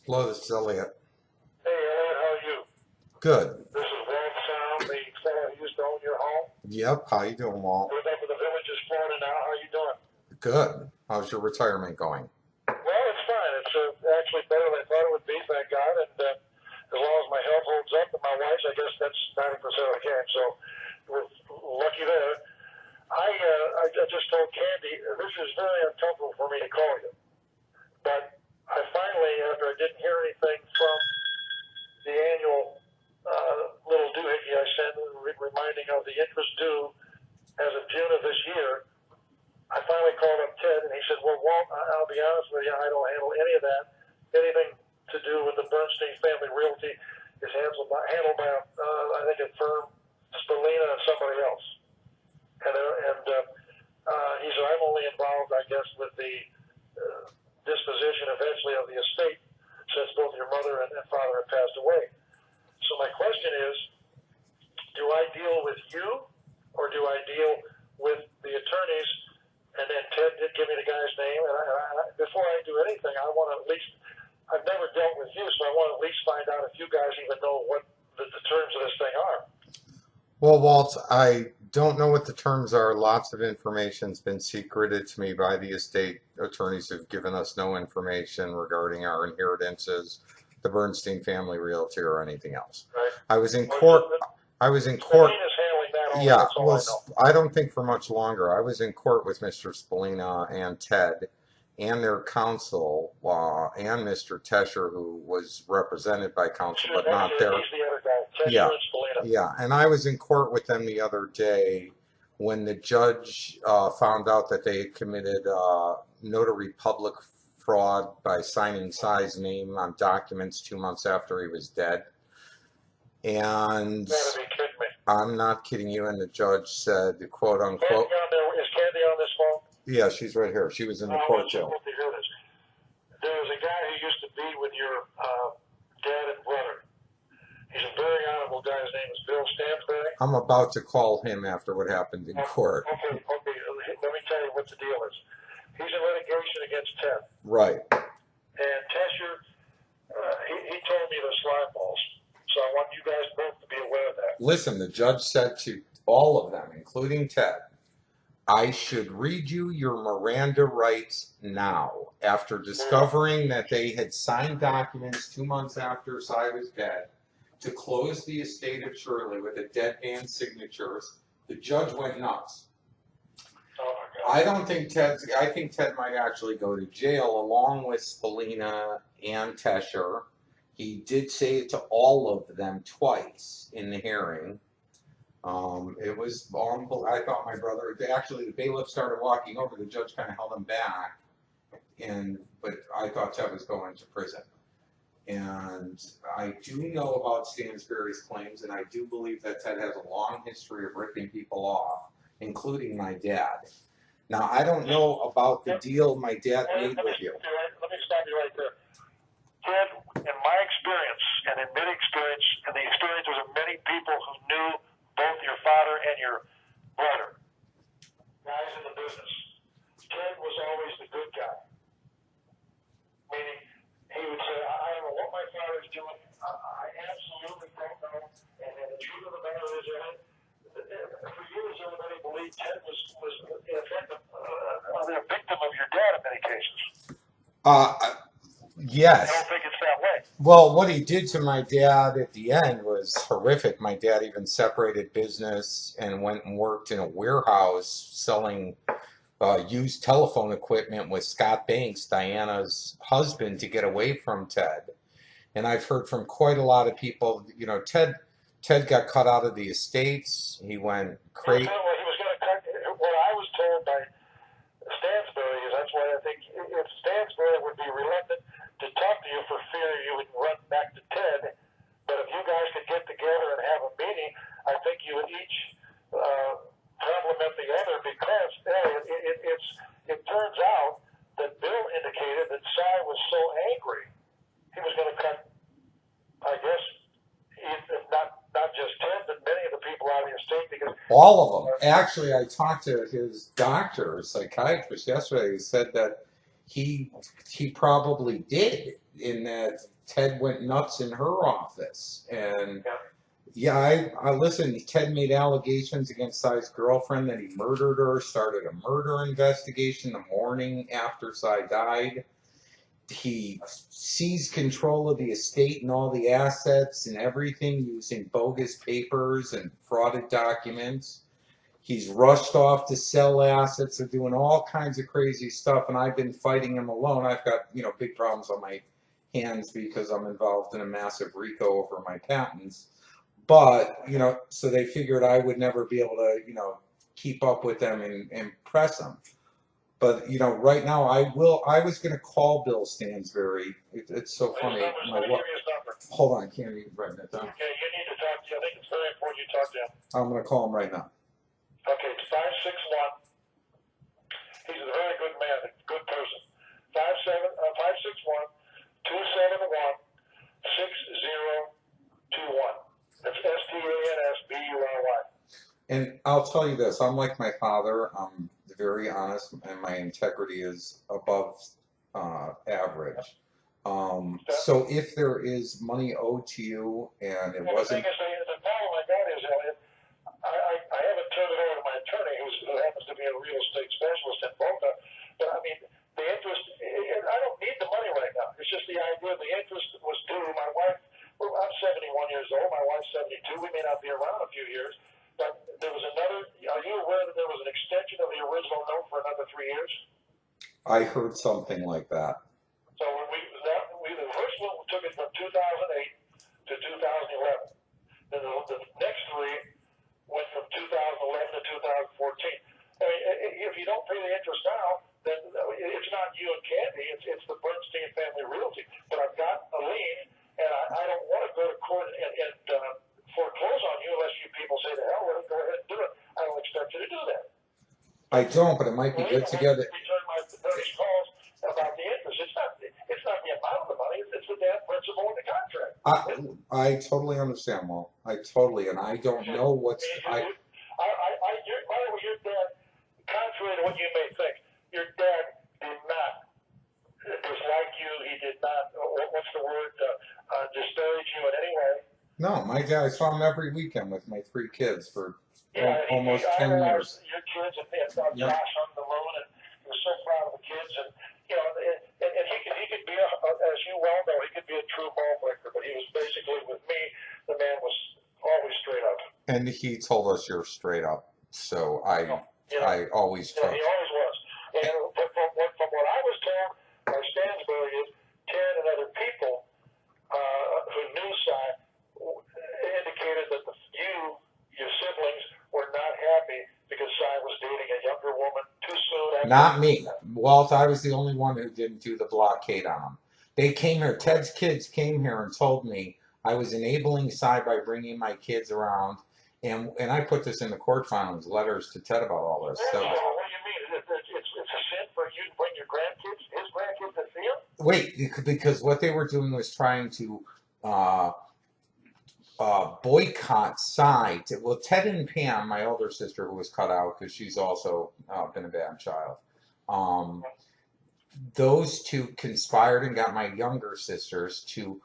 Hello, this is Eliot. Hey, Eliot, how are you? Good. This is Sahm, the fellow who used to own your home. Yep. How you doing, Walt? Lived up in the Villages, Florida now. How are you doing? Good. How's your retirement going? Well, it's fine. It's actually better than I thought it would be, thank God. And as long as my health holds up and my wife's, I guess that's 90% of the game. So we're lucky there. I just told Candy, this is very uncomfortable for me to call you. But I finally, after I didn't hear anything from the annual little doohickey I sent reminding of the interest due as of June of this year, I finally called up Ted and he said, well, Walt, I'll be honest with you, I don't handle any of that. Anything to do with the Bernstein family realty is handled by I think, a firm, Spalina and somebody else. He said, I'm only involved, I guess, with the disposition eventually of the estate since both your mother and father have passed away. So my question is, do I deal with you or do I deal with the attorneys? And then Ted did give me the guy's name. And before I do anything, I want to at least, I've never dealt with you, so I want to at least find out if you guys even know what the terms of this thing are. Well, Walt, I don't know what the terms are. Lots of information's been secreted to me by the estate attorneys who've given us no information regarding our inheritances, the Bernstein family realty, or anything else. Right? I was in court. I was in court. Spalina's handling that only, Yeah, that's all well, I know. I don't think for much longer. I was in court with Mr. Spalina and Ted and their counsel, and Mr. Tesher, who was represented by counsel, but not He's their. the other guy, Tesher Yeah, and Spalina. yeah. And I was in court with them the other day when the judge found out that they had committed notary public fraud by signing Cy's name on documents 2 months after he was dead. And You gotta be kidding me. I'm not kidding you. And the judge said, quote Candy unquote, on there, is Candy on this phone? yeah, she's right here. She was in the I court was jail. supposed to hear this. There was a guy who used to be with your dad and brother. He's a very honorable guy. His name is Bill Stansberry. I'm about to call him after what happened in court. Okay. Let me tell you what the deal is. He's in litigation against Ted. Right. And Tesher, he told me the slime balls. So I want you guys both to be aware of that. Listen, the judge said to all of them, including Ted, I should read you your Miranda rights now. After discovering that they had signed documents 2 months after Cy was dead to close the estate of Shirley with a dead man's signatures, the judge went nuts. Oh my God. I think Ted might actually go to jail along with Spalina and Tesher. He did say it to all of them twice in the hearing. It was, I thought my brother, actually the bailiff started walking over, the judge kind of held him back, but I thought Ted was going to prison. And I do know about Stansberry's claims, and I do believe that Ted has a long history of ripping people off, including my dad. Now, I don't know about the deal my dad made with you. Let me stop you right there. Ted, in my experience, and in many experience, and the experiences of many people who knew both your father and your brother, guys in the business, Ted was always the good guy. Meaning, he would say, I don't know what my father's doing. I absolutely don't know. And the truth of the matter is, for years, everybody believed Ted was in effect, a victim of your dad in many cases. Yes. I don't think it's that way. Well, what he did to my dad at the end was horrific. My dad even separated business and went and worked in a warehouse selling used telephone equipment with Scott Banks, Diana's husband, to get away from Ted. And I've heard from quite a lot of people, Ted got cut out of the estates. He went crazy. He was going to cut. What I was told by Stansberry is that's why I think if Stansberry would be reluctant to talk to you for fear you would run back to Ted, but if you guys could get together and have a meeting, I think you would each compliment the other because it turns out that Bill indicated that Cy was so angry he was going to cut, I guess, if not just Ted, but many of the people out of the estate because all of them. Actually, I talked to his doctor, psychiatrist yesterday. He said that he probably did, in that Ted went nuts in her office. And Yeah. yeah, I listen. Ted made allegations against Cy's girlfriend that he murdered her, started a murder investigation the morning after Cy died. He seized control of the estate and all the assets and everything using bogus papers and frauded documents. He's rushed off to sell assets. They're doing all kinds of crazy stuff, and I've been fighting him alone. I've got, big problems on my hands because I'm involved in a massive RICO over my patents. But, so they figured I would never be able to, keep up with them and press them. But, right now I was going to call Bill Stansberry. It's so funny. Hold on, can't even write that down. Okay, you need to talk to him. I think it's very important you talk to him. I'm going to call him right now. Okay, it's 561. He's a very good man, a good person. 561 271 6021. That's STANSBURY. And I'll tell you this, I'm like my father. I'm very honest, and my integrity is above average. So if there is money owed to you and it wasn't... The problem I got is, Eliot, I haven't turned it over to my attorney, who happens to be a real estate specialist in Boca, but I mean, the interest, I don't need the money right now. It's just the idea the interest was due. My wife, I'm 71 years old, my wife's 72, we may not be around a few years, but there was another, are you aware that there was an extension of the original note for another 3 years? I heard something like that. So when the first one took it from 2008 to 2011. Then the next three went from 2011 to 2014. I mean, if you don't pay the interest now, then it's not you and Candy, it's the Bernstein family realty. But I've got a lien, and I don't want to go to court and foreclose on you unless you people say to hell with it, go ahead and do it. I don't expect you to do that. I don't, but it might be good to get it. Return my attorney's calls about the interest. It's not the amount of the money, it's the damn principle in the contract. I totally understand, Walt. I don't know what's... By the way, your dad, contrary to what you may think, your dad did not dislike you. He did not, what's the word, disparage you in any way. No, my dad, I saw him every weekend with my 3 kids for almost 10 years. Your kids and Josh on the loan, and he was so proud of the kids. And, and he could be, as you well know, he could be a true ball breaker, but he was basically, with me, the man was always straight up. And he told us you're straight up, so I always trust. Yeah, he always was. And from what I was told by Stansberry is Ted and other people who knew Cy indicated that your siblings, were not happy because Cy was dating a younger woman too soon. Not me. Walt, I was the only one who didn't do the blockade on them. They came here, Ted's kids came here and told me I was enabling Cy by bringing my kids around. And I put this in the court filings, letters to Ted about all this. So, what do you mean? It's a sin for you to bring your grandkids, his grandkids, to see him? Wait, because what they were doing was trying to boycott Cy. Well, Ted and Pam, my older sister, who was cut out because she's also been a bad child, those two conspired and got my younger sisters to,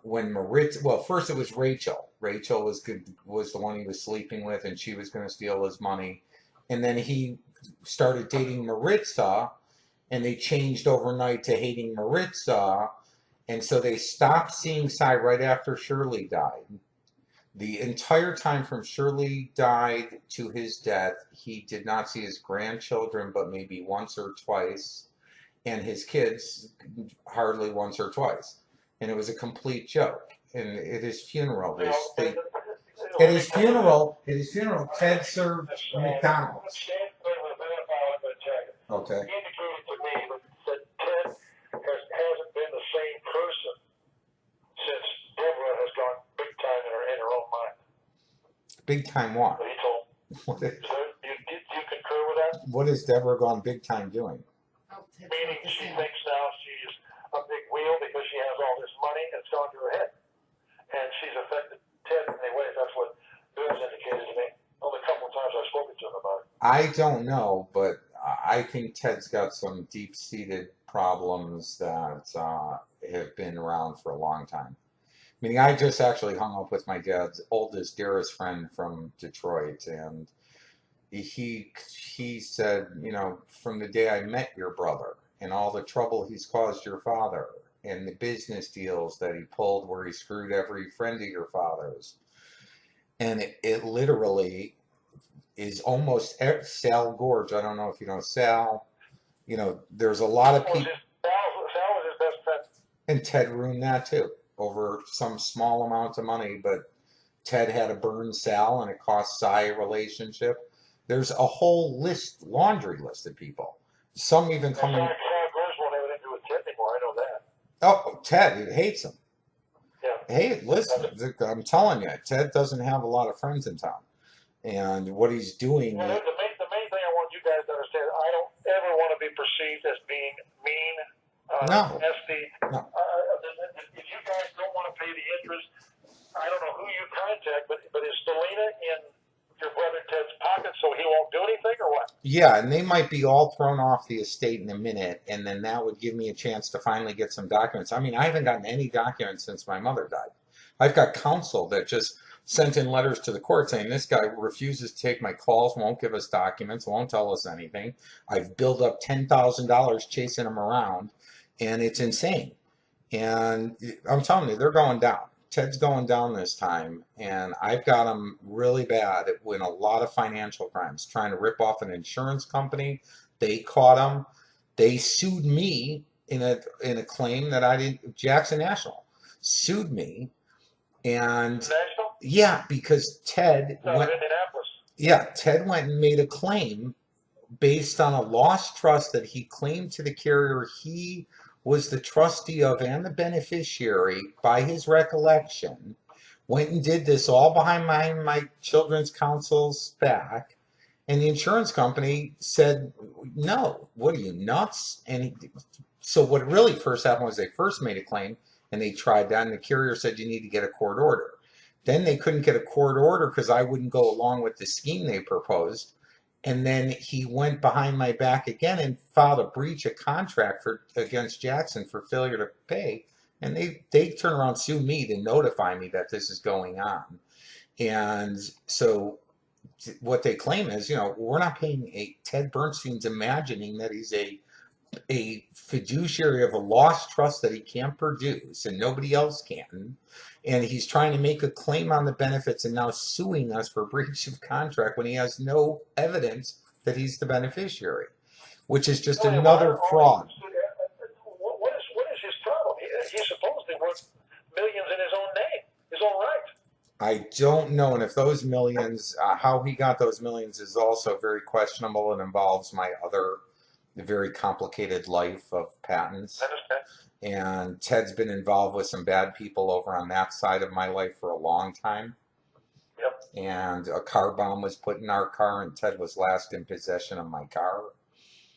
when Maritza, well, first it was Rachel. Rachel was the one he was sleeping with, and she was going to steal his money. And then he started dating Maritza, and they changed overnight to hating Maritza. And so they stopped seeing Cy right after Shirley died. The entire time from Shirley died to his death, he did not see his grandchildren but maybe once or twice, and his kids hardly once or twice. And it was a complete joke. And at his funeral, Ted served McDonald's. Okay. He indicated to me that Ted hasn't been the same person since Deborah has gone big time in her own mind. Big time what? He told. Do you concur with that? What has Deborah gone big time doing? Meaning she thinks now she's a big wheel because she has all this money and it's gone to her head. And she's affected Ted in many ways. That's what Bill's indicated to me. Only a couple of times I've spoken to him about it. I don't know, but I think Ted's got some deep-seated problems that have been around for a long time. Meaning, I just actually hung up with my dad's oldest, dearest friend from Detroit, and he said, you know, from the day I met your brother and all the trouble he's caused your father and the business deals that he pulled where he screwed every friend of your father's, and it literally is almost Sal Gorge. I don't know if you know Sal. You know, there's a lot of people, Sal was his best friend. and Ted ruined that too over some small amount of money, but Ted had to burn Sal, and it cost Cy a relationship. There's a whole list, laundry list of people. Some even coming. Sal Gorge won't have anything to do with Ted anymore. I know that. Oh, Ted hates him. Yeah. Hey, listen, I'm telling you, Ted doesn't have a lot of friends in town, and what he's doing. Well, the main thing I want you guys to understand, I don't ever want to be perceived as being mean, nasty. No. If you guys don't want to pay the interest, I don't know who you contact, but is Selena in your brother Ted's pocket so he won't do anything, or what? Yeah, and they might be all thrown off the estate in a minute, and then that would give me a chance to finally get some documents. I mean, I haven't gotten any documents since my mother died. I've got counsel that just sent in letters to the court saying this guy refuses to take my calls, won't give us documents, won't tell us anything. I've built up $10,000 chasing him around, and it's insane. And I'm telling you, they're going down. Ted's going down this time, and I've got him really bad in a lot of financial crimes, trying to rip off an insurance company. They caught him. They sued me in a claim that I didn't. Jackson National sued me, and National? yeah, because Ted No, went. Indianapolis. Yeah, Ted went and made a claim based on a lost trust that he claimed to the carrier he was the trustee of and the beneficiary by his recollection, went and did this all behind my children's counsel's back, and the insurance company said, no, what are you, nuts? So what really first happened was they first made a claim, and they tried that, and the carrier said you need to get a court order. Then they couldn't get a court order because I wouldn't go along with the scheme they proposed. And then he went behind my back again and filed a breach of contract against Jackson for failure to pay. And they turn around and sue me to notify me that this is going on. And so what they claim is, you know, we're not paying Ted Bernstein's imagining that he's a fiduciary of a lost trust that he can't produce and nobody else can. And he's trying to make a claim on the benefits and now suing us for breach of contract when he has no evidence that he's the beneficiary, which is just another fraud. What is his problem? He's supposedly worth millions in his own name, his own right. I don't know, and if those millions, how he got those millions is also very questionable and involves my other very complicated life of patents. I understand. And Ted's been involved with some bad people over on that side of my life for a long time. Yep. And a car bomb was put in our car, and Ted was last in possession of my car.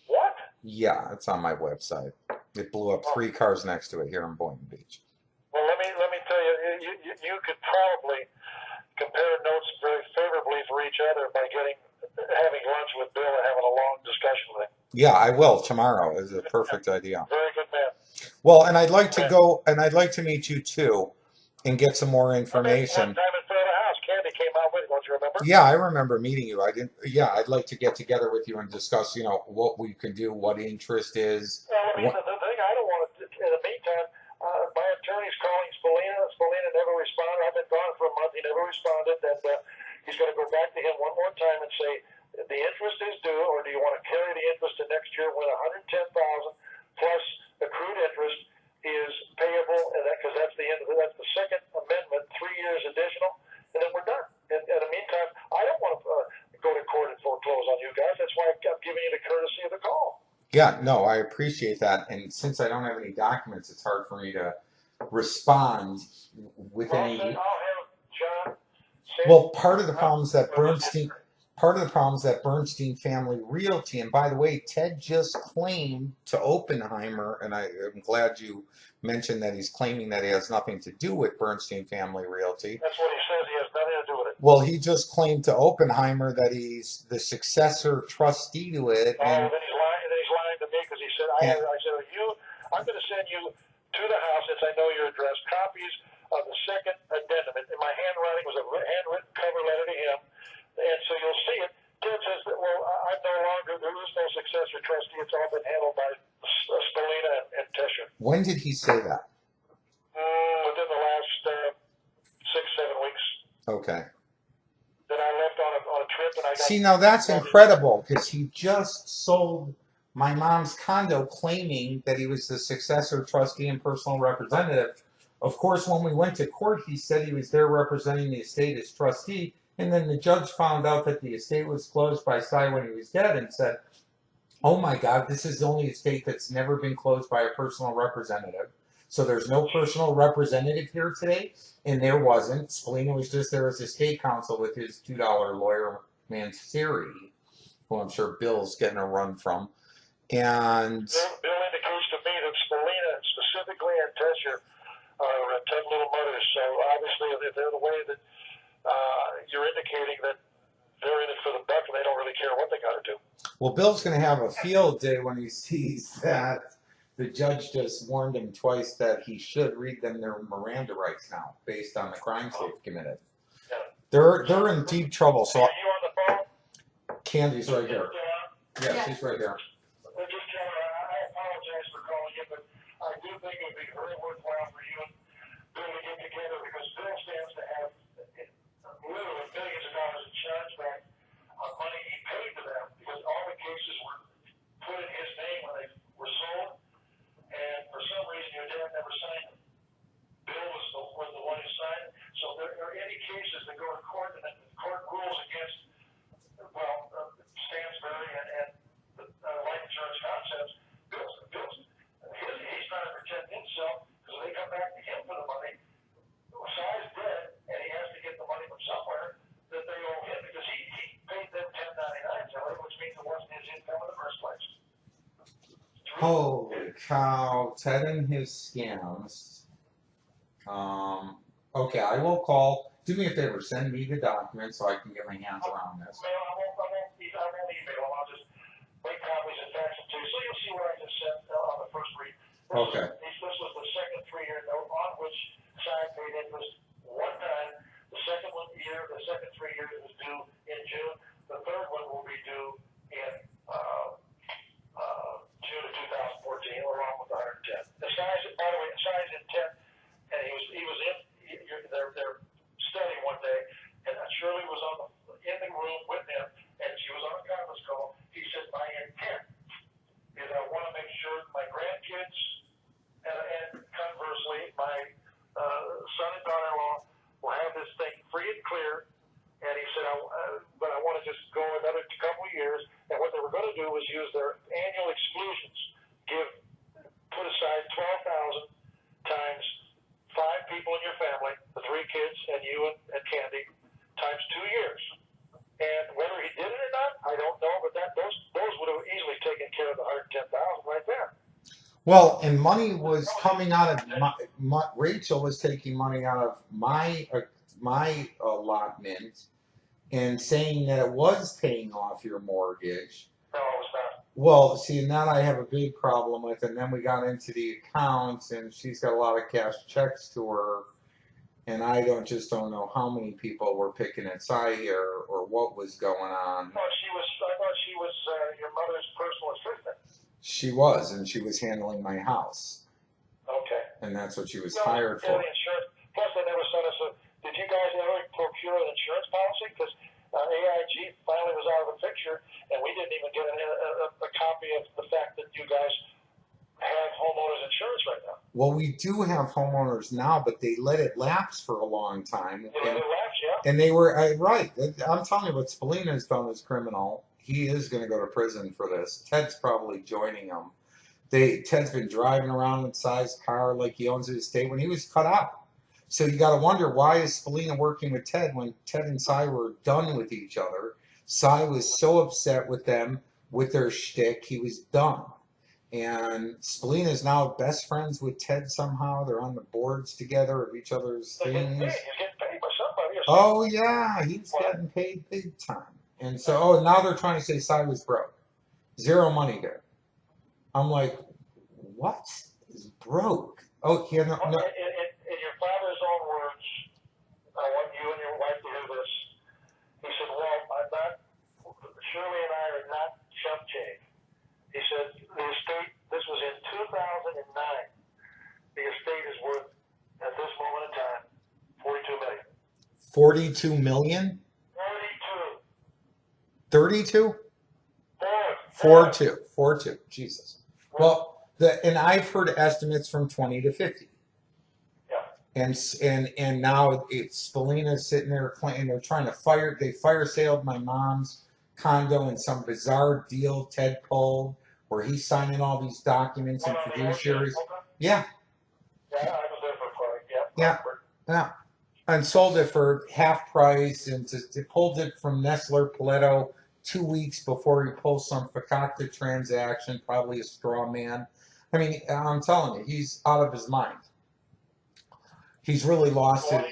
What? Yeah, it's on my website. It blew up 3 cars next to it here in Boynton Beach. Well, let me tell you, you could probably compare notes very favorably for each other by having lunch with Bill and having a long discussion with him. Yeah, I will tomorrow. Is a perfect idea. Very good man. Well, and I'd like to go, and I'd like to meet you too, and get some more information. One time in front of the house, Candy came out with it. Don't you remember? Yeah, I remember meeting you. I'd like to get together with you and discuss, you know, what we can do, what interest is. Well, I mean, the thing I don't want to. In the meantime, my attorney's calling Spalina. Spalina never responded. I've been gone for a month. He never responded, and he's going to go back to him one more time and say the interest is due, or do you want to carry the interest to next year when $110,000 plus accrued interest is payable, and because that's the end of it. That's the Second Amendment, 3 years additional, and then we're done. In the meantime, I don't want to go to court and foreclose on you guys. That's why I'm giving you the courtesy of the call. Yeah, no, I appreciate that. And since I don't have any documents, it's hard for me to respond with any. I'll have John. Well, part of the problems that Bernstein Family Realty, and by the way, Ted just claimed to Oppenheimer, and I'm glad you mentioned that he's claiming that he has nothing to do with Bernstein Family Realty. That's what he says. He has nothing to do with it. Well, he just claimed to Oppenheimer that he's the successor trustee to it, Oh, then he's lying. Then he's lying to me because he said, I said, I'm going to send you to the house, since I know your address, copies of the second addendum. And my handwriting was a handwritten cover letter to him, and so you'll see it. Ted says that, well, I'm no longer, there is no successor trustee. It's all been handled by Spalina and Tesher. when did he say that? Within the last 6-7 weeks. Okay. Then I left on a trip, and I got. See, now that's incredible because he just sold my mom's condo claiming that he was the successor trustee and personal representative. Of course, when we went to court, he said he was there representing the estate as trustee. And then the judge found out that the estate was closed by Cy when he was dead and said, oh my God, this is the only estate that's never been closed by a personal representative. So there's no personal representative here today. And there wasn't. Spalina was just there as a state counsel with his $2 lawyer, Manseri, who I'm sure Bill's getting a run from. And Bill indicates to me that Spalina specifically and Tesher are 10 little mothers. So obviously, if they're the way that you're indicating that they're in it for the buck and they don't really care what they got to do. well, Bill's going to have a field day when he sees that the judge just warned him twice that he should read them their Miranda rights now, based on the crimes they've committed. Yeah. They're in deep trouble. So Are you on the phone? Candice right here. Yeah, Yes. she's right here. Just tell her I apologize for calling you, but I do think it would be very worthwhile for you and Bill to get together, because Bill stands to have literally millions of dollars in charge back on money he paid to them, because all the cases were put in his name when they were sold, and for some reason your dad never signed them. Bill was the one who signed it. So if there are any cases that go to court and then the court rules against, well, Stansbury and the life insurance concepts, he's trying to protect himself, because they come back to him for the money. Cy's dead, and he has to get the money from somewhere that they owe him, because he paid them $10.99, Kelly, which means it wasn't his income in the first place. Holy cow, Ted and his scams. Okay, I will call. Do me a favor, send me the document so I can get my hands around this. Well, I won't email them. I'll just make copies and fax them to you. So you'll see what I just sent on the first read. Okay. This was the second 3-year note on which Cy paid interest one time. The second 3 years was due in June. The third one will be due in June of 2014, along with the 110. The size, by the way, the size intent, and he was in their study one day, and Shirley was in the room with him, and she was on a conference call. He said, my intent is I want to make sure my grandkids, and conversely, my son and daughter-in-law will have this thing free and clear. And he said, but I want to just go another couple of years. And what they were going to do was use their annual exclusions, put aside $12,000 times 5 people in your family, the 3 kids and you and Candy, times 2 years. And whether he did it or not, I don't know. But those would have easily taken care of the $110,000 right there. Well, and money was coming out of Rachel was taking money out of my allotment and saying that it was paying off your mortgage. No, it was not. Well, see, and that I have a big problem with. And then we got into the accounts, and she's got a lot of cash checks to her. And I don't know how many people were picking at Cy here or what was going on. I thought she was your mother's personal assistant. She was, and she was handling my house. Okay. And that's what she was hired for. The insurance. Plus, they never sent us did you guys ever procure an insurance policy? Because AIG finally was out of the picture, and we didn't even get a copy of the fact that you guys have homeowners insurance right now. Well, we do have homeowners now, but they let it lapse for a long time. They let it lapse, yeah. And they were right. I'm telling you, what Spalina has done is criminal. He is going to go to prison for this. Ted's probably joining him. Ted's been driving around in Cy's car like he owns his estate when he was cut out. So you got to wonder, why is Spalina working with Ted when Ted and Cy were done with each other? Cy was so upset with them, with their shtick, he was done. And Spalina is now best friends with Ted somehow. They're on the boards together of each other's things. He's getting paid by somebody. Oh yeah, he's getting paid big time. And so, now they're trying to say Cy was broke. Zero money there. I'm like, what is broke? Oh, yeah, no, Well, no. in your father's own words, I want you and your wife to hear this. He said, "Well, Shirley and I are not chump change." He said, "The estate, this was in 2009. The estate is worth, at this moment in time, 42 million." 42 million? 32? 42. 42. Jesus. Well, and I've heard estimates from 20 to 50. Yeah. And now it's Spalina's sitting there claiming they're trying to they fire saled my mom's condo in some bizarre deal Ted pulled where he's signing all these documents and fiduciaries. Yeah. Yeah, I was there for a part. Yeah. Yeah. And sold it for half price and pulled it from Nestler Paletto 2 weeks before he pulled some fakakta transaction, probably a straw man. I mean, I'm telling you, he's out of his mind. He's really lost it.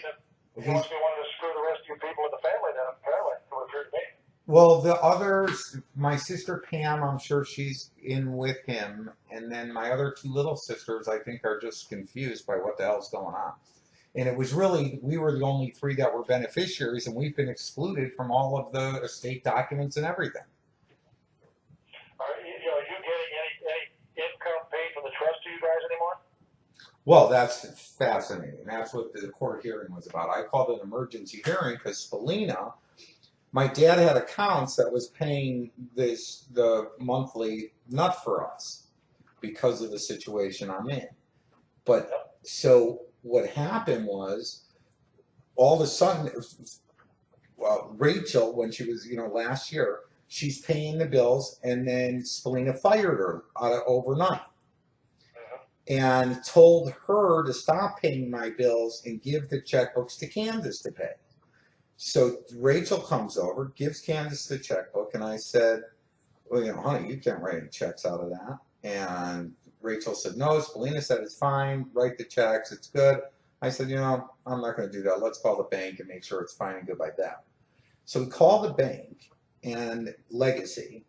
He must be wanting to screw the rest of you people in the family then, apparently. It would appear to me. Well, the others, my sister Pam, I'm sure she's in with him. And then my other two little sisters, I think, are just confused by what the hell's going on. And it was really, we were the only three that were beneficiaries, and we've been excluded from all of the estate documents and everything. Are you getting any income paid from the trust to you guys anymore? Well, that's fascinating. That's what the court hearing was about. I called it an emergency hearing because Spalina, my dad had accounts that was paying the monthly nut for us because of the situation I'm in. But so what happened was, all of a sudden, Rachel, when she was, last year, she's paying the bills, and then Spalina fired her overnight and told her to stop paying my bills and give the checkbooks to Candice to pay. So Rachel comes over, gives Candice the checkbook, and I said, well, honey, you can't write any checks out of that. And Rachel said, no. Spalina said it's fine, write the checks, it's good. I said, I'm not going to do that. Let's call the bank and make sure it's fine and good by them. So we call the bank and Legacy,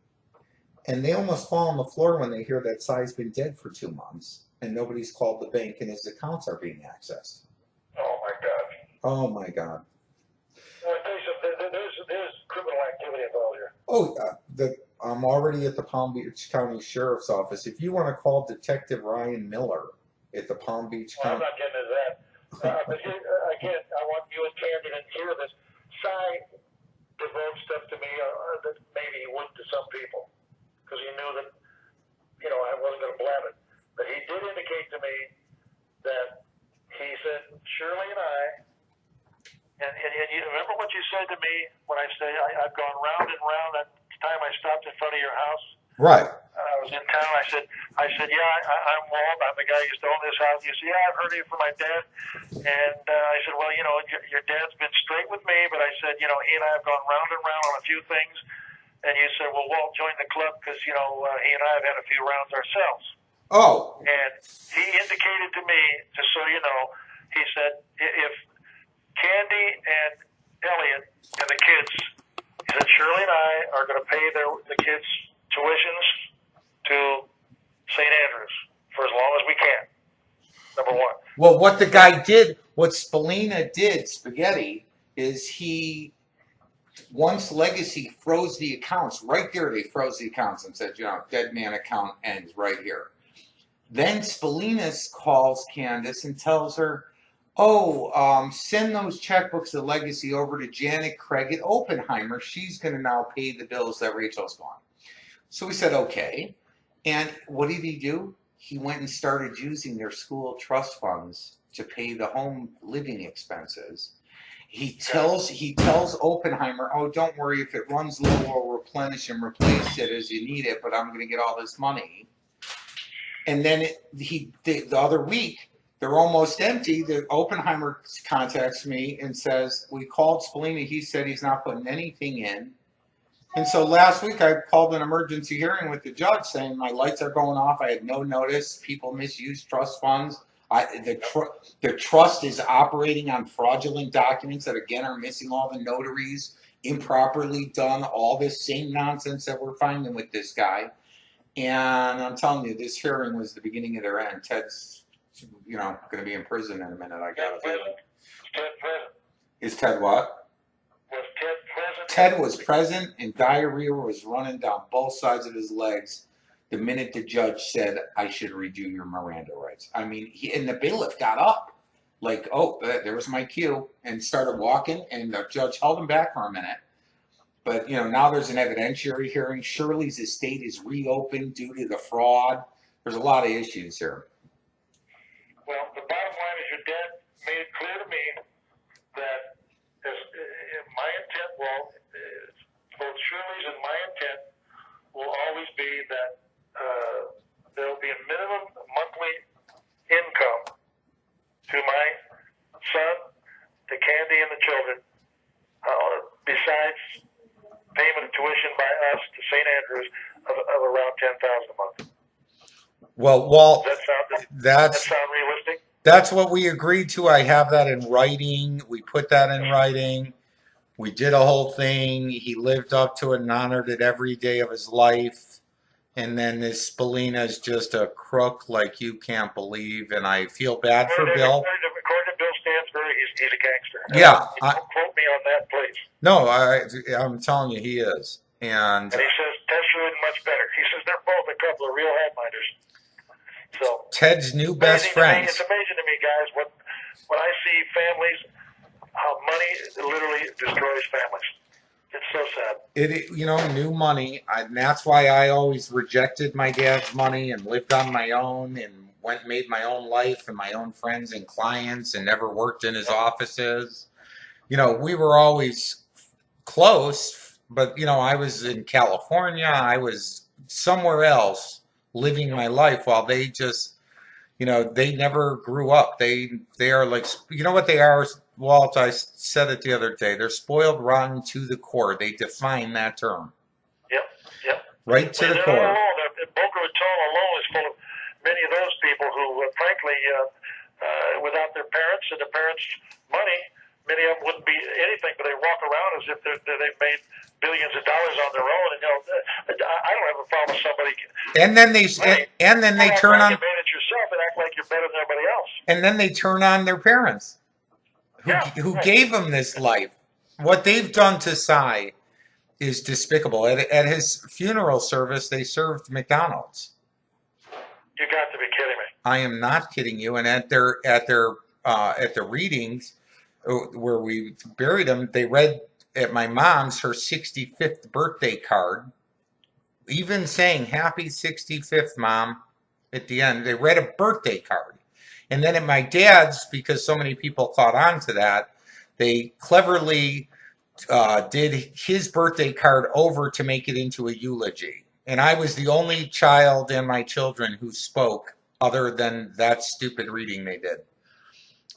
and they almost fall on the floor when they hear that Cy's been dead for 2 months, and nobody's called the bank, and his accounts are being accessed. Oh, my God. Oh, my God. There's criminal activity involved here. Oh, I'm already at the Palm Beach County Sheriff's Office. If you want to call Detective Ryan Miller at the Palm Beach County... I'm not getting into that. But here, again, I want you and Candy to hear this. Cy devotes stuff to me that maybe he wouldn't to some people, because he knew that, I wasn't going to blab it. But he did indicate to me that he said, Shirley and I, and you remember what you said to me when I said I've gone round and round that time I stopped in front of your house? Right. I was in town. I said, yeah, I'm Walt. I'm the guy who used to own this house. You said, yeah, I've heard of you from my dad. And I said, well, your dad's been straight with me, but I said, he and I have gone round and round on a few things. And you said, well, Walt, join the club because, he and I have had a few rounds ourselves. Oh. And he indicated to me, just so you know, he said, if Candy and Eliot and the kids, he said, Shirley and I are going to pay the kids' tuitions to St. Andrews for as long as we can. Number one. Well, what the guy did, what Spalina did, Spaghetti, is once Legacy froze the accounts, right there they froze the accounts and said, dead man account ends right here. Then Spalina calls Candice and tells her, send those checkbooks of Legacy over to Janet Craig at Oppenheimer. She's going to now pay the bills that Rachel's gone. So we said, okay. And what did he do? He went and started using their school trust funds to pay the home living expenses. He tells Oppenheimer, don't worry, if it runs low, we'll replenish and replace it as you need it, but I'm going to get all this money. And then the other week, they're almost empty. The Oppenheimer contacts me and says, we called Spalina. He said he's not putting anything in. And so last week I called an emergency hearing with the judge saying my lights are going off. I had no notice. People misuse trust funds. The trust is operating on fraudulent documents that again are missing all the notaries, improperly done, all this same nonsense that we're finding with this guy. And I'm telling you, this hearing was the beginning of their end. Ted's, going to be in prison in a minute. I got it. Ted present. Is Ted what? Was Ted present? Ted was present, and diarrhea was running down both sides of his legs the minute the judge said, I should redo your Miranda rights. I mean, and the bailiff got up, like, oh, there was my cue, and started walking, and the judge held him back for a minute. But, now there's an evidentiary hearing. Shirley's estate is reopened due to the fraud. There's a lot of issues here. Well, the bottom line is your dad made it clear to me that my intent both Shirley's and my intent will always be that there will be a minimum monthly income to my son, to Candy and the children, besides payment of tuition by us to St. Andrews of around $10,000 a month. Well, Walt, does that sound realistic? That's what we agreed to. I have that in writing. We put that in writing. We did a whole thing. He lived up to it and honored it every day of his life. And then this Spalina is just a crook like you can't believe. And I feel bad for Bill. According to Bill Stansbury, he's a gangster. Yeah. Don't quote me on that, please. No, I'm telling you, he is. And he says Tesher isn't much better. He says they're both a couple of real headliners. So Ted's new best friends. It's amazing to me, guys, when I see families, how money literally destroys families. It's so sad. New money. And that's why I always rejected my dad's money and lived on my own and made my own life and my own friends and clients and never worked in his offices. We were always close, but, I was in California. I was somewhere else living my life while they just, they never grew up. They are like, what they are, Walt, I said it the other day. They're spoiled rotten to the core. They define that term. Yep. Right to the core. Boca Raton alone is full of many of those people who, frankly, without their parents and their parents' money, many of them wouldn't be anything, but they walk around as if they've made billions of dollars on their own. And I don't have a problem with somebody. And then they turn on. You made it yourself and act like you're better than everybody else. And then they turn on their parents, who gave them this life. What they've done to Cy is despicable. At his funeral service, they served McDonald's. You got to be kidding me. I am not kidding you. And at their readings, where we buried him, they read at my mom's her 65th birthday card, even saying happy 65th, Mom, at the end. They read a birthday card. And then at my dad's, because so many people caught on to that, they cleverly did his birthday card over to make it into a eulogy. And I was the only child in my children who spoke other than that stupid reading they did.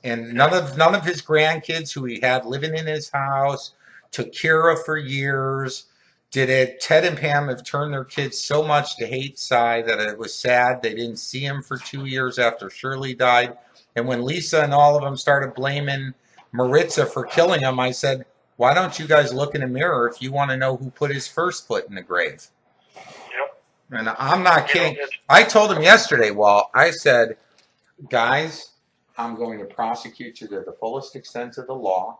And none of his grandkids who he had living in his house, took care of for years, did it. Ted and Pam have turned their kids so much to hate Cy that it was sad. They didn't see him for 2 years after Shirley died. And when Lisa and all of them started blaming Maritza for killing him, I said, why don't you guys look in a mirror if you want to know who put his first foot in the grave? Yep. And I'm not kidding. I told him yesterday, Walt, I said, guys, I'm going to prosecute you to the fullest extent of the law.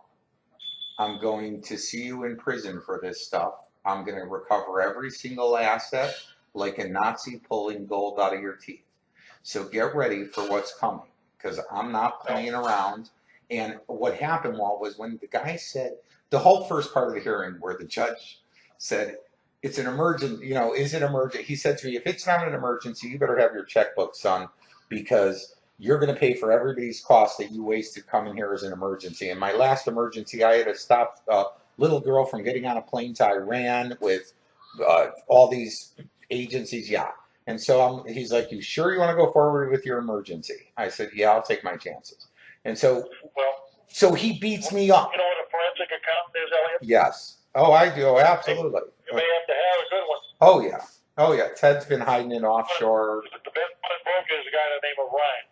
I'm going to see you in prison for this stuff. I'm going to recover every single asset like a Nazi pulling gold out of your teeth. So get ready for what's coming, because I'm not playing around. And what happened, Walt, was when the guy said, the whole first part of the hearing where the judge said, it's an emergent, is it emergent? He said to me, if it's not an emergency, you better have your checkbook, son, because you're going to pay for everybody's cost that you wasted coming here as an emergency. And my last emergency, I had to stop a little girl from getting on a plane to Iran with all these agencies. Yeah. And so he's like, you sure you want to go forward with your emergency? I said, yeah, I'll take my chances. And so he beats me up. You know what a forensic accountant is, Eliot? Yes. Oh, I do. Oh, absolutely. You may have to have a good one. Oh, yeah. Oh, yeah. Ted's been hiding in offshore. The best one in Boca is a guy by the name of Ryan.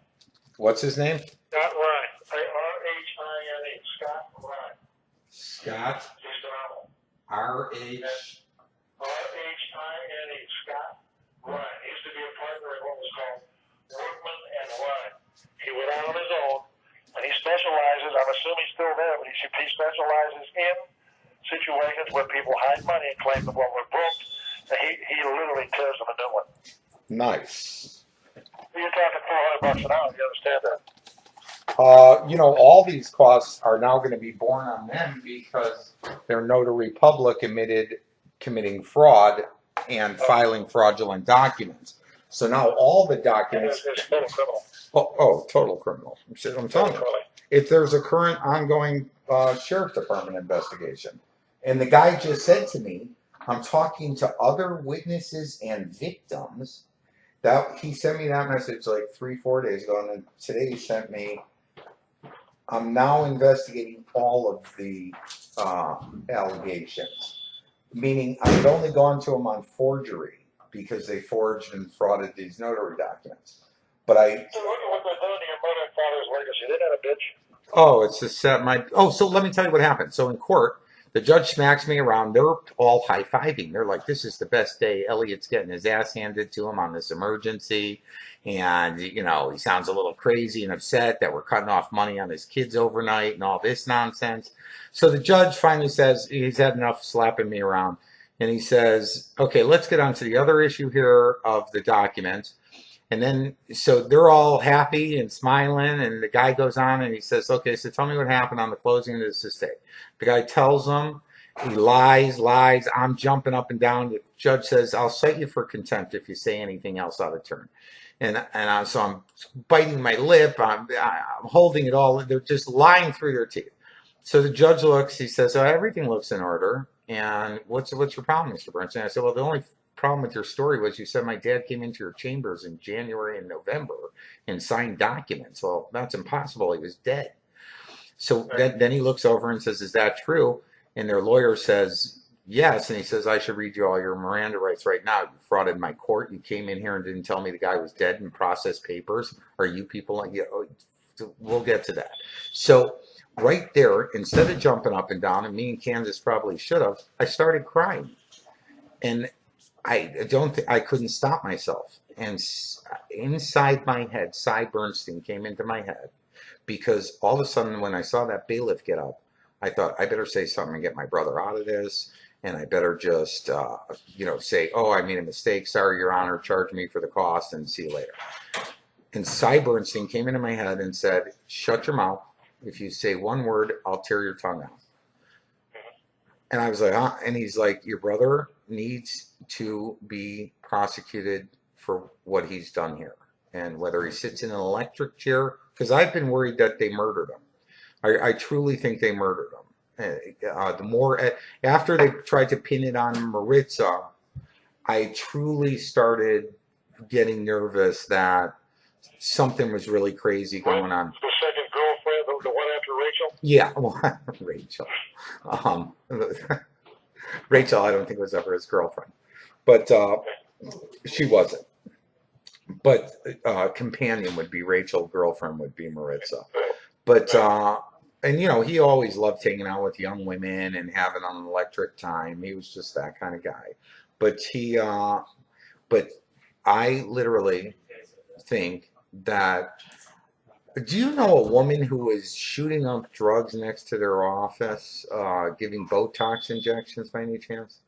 What's his name? Scott Ryan. R-H-I-N-E. Scott Ryan. Scott. He's phenomenal. R-H. R-H-I-N-E. Scott Ryan. He used to be a partner in what was called Workman and Ryan. He went out on his own, and he specializes, I'm assuming he's still there, but he specializes in situations where people hide money and claim that, well, we're broke, and he literally tears them a new one. Nice. You're talking $400 an hour, you understand that? All these costs are now going to be borne on them because they're notary public committing fraud and filing fraudulent documents. So now all the documents. It's total criminal. Total criminal. I'm telling you. If there's a current ongoing sheriff department investigation, and the guy just said to me, I'm talking to other witnesses and victims. That he sent me that message like 3-4 days ago, and then today he sent me, I'm now investigating all of the allegations. Meaning I had only gone to him on forgery because they forged and frauded these notary documents. But So look at what they're doing to your mother and father's legacy. They're not a bitch. it's just so let me tell you what happened. So in court, the judge smacks me around. They're all high-fiving. They're like, this is the best day. Eliot's getting his ass handed to him on this emergency. And, he sounds a little crazy and upset that we're cutting off money on his kids overnight and all this nonsense. So the judge finally says he's had enough slapping me around. And he says, okay, let's get on to the other issue here of the documents. And then, so they're all happy and smiling, and the guy goes on and he says, okay, so tell me what happened on the closing of this estate. The guy tells him, he lies, I'm jumping up and down. The judge says, I'll cite you for contempt if you say anything else out of turn. So I'm biting my lip, I'm holding it all, they're just lying through their teeth. So the judge looks, he says, everything looks in order, and what's your problem, Mr. Bernstein? I said, well, the only problem with your story was you said my dad came into your chambers in January and November and signed documents. Well, that's impossible. He was dead. So then he looks over and says, is that true? And their lawyer says, yes. And he says, I should read you all your Miranda rights right now. You frauded my court. You came in here and didn't tell me the guy was dead and processed papers. Are you people like, we'll get to that. So right there, instead of jumping up and down, and me and Candice probably should have, I started crying. And I couldn't stop myself. And inside my head, Cy Bernstein came into my head, because all of a sudden when I saw that bailiff get up, I thought I better say something and get my brother out of this. And I better just, say, oh, I made a mistake. Sorry, Your Honor, charge me for the cost and see you later. And Cy Bernstein came into my head and said, shut your mouth. If you say one word, I'll tear your tongue out. And I was like, huh? And he's like, your brother needs to be prosecuted for what he's done here. And whether he sits in an electric chair, because I've been worried that they murdered him. I truly think they murdered him. After they tried to pin it on Maritza, I truly started getting nervous that something was really crazy going on. The second girlfriend, the one after Rachel? Yeah, well, Rachel. Rachel, I don't think was ever his girlfriend, but she wasn't. But companion would be Rachel, girlfriend would be Maritza. But and he always loved hanging out with young women and having an electric time. He was just that kind of guy. But but I literally think that. Do you know a woman who was shooting up drugs next to their office, giving Botox injections by any chance?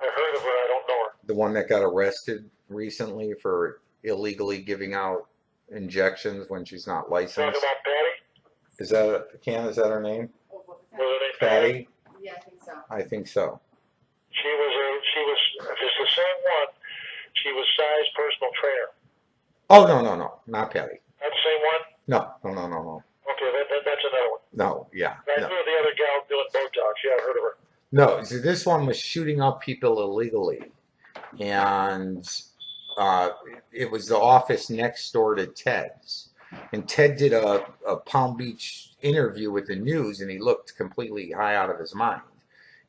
I heard of her, I don't know her. The one that got arrested recently for illegally giving out injections when she's not licensed. Talking about Patty? Is that her name? Was her name Patty? Yeah, I think so. I think so. She was, if it's the same one, she was Cy's personal trainer. Oh, no, not Patty. That the same one? No. Okay, that's another one. No, yeah. I knew the other gal doing Botox. Yeah, I heard of her. No, see, this one was shooting up people illegally. And it was the office next door to Ted's. And Ted did a Palm Beach interview with the news, and he looked completely high out of his mind.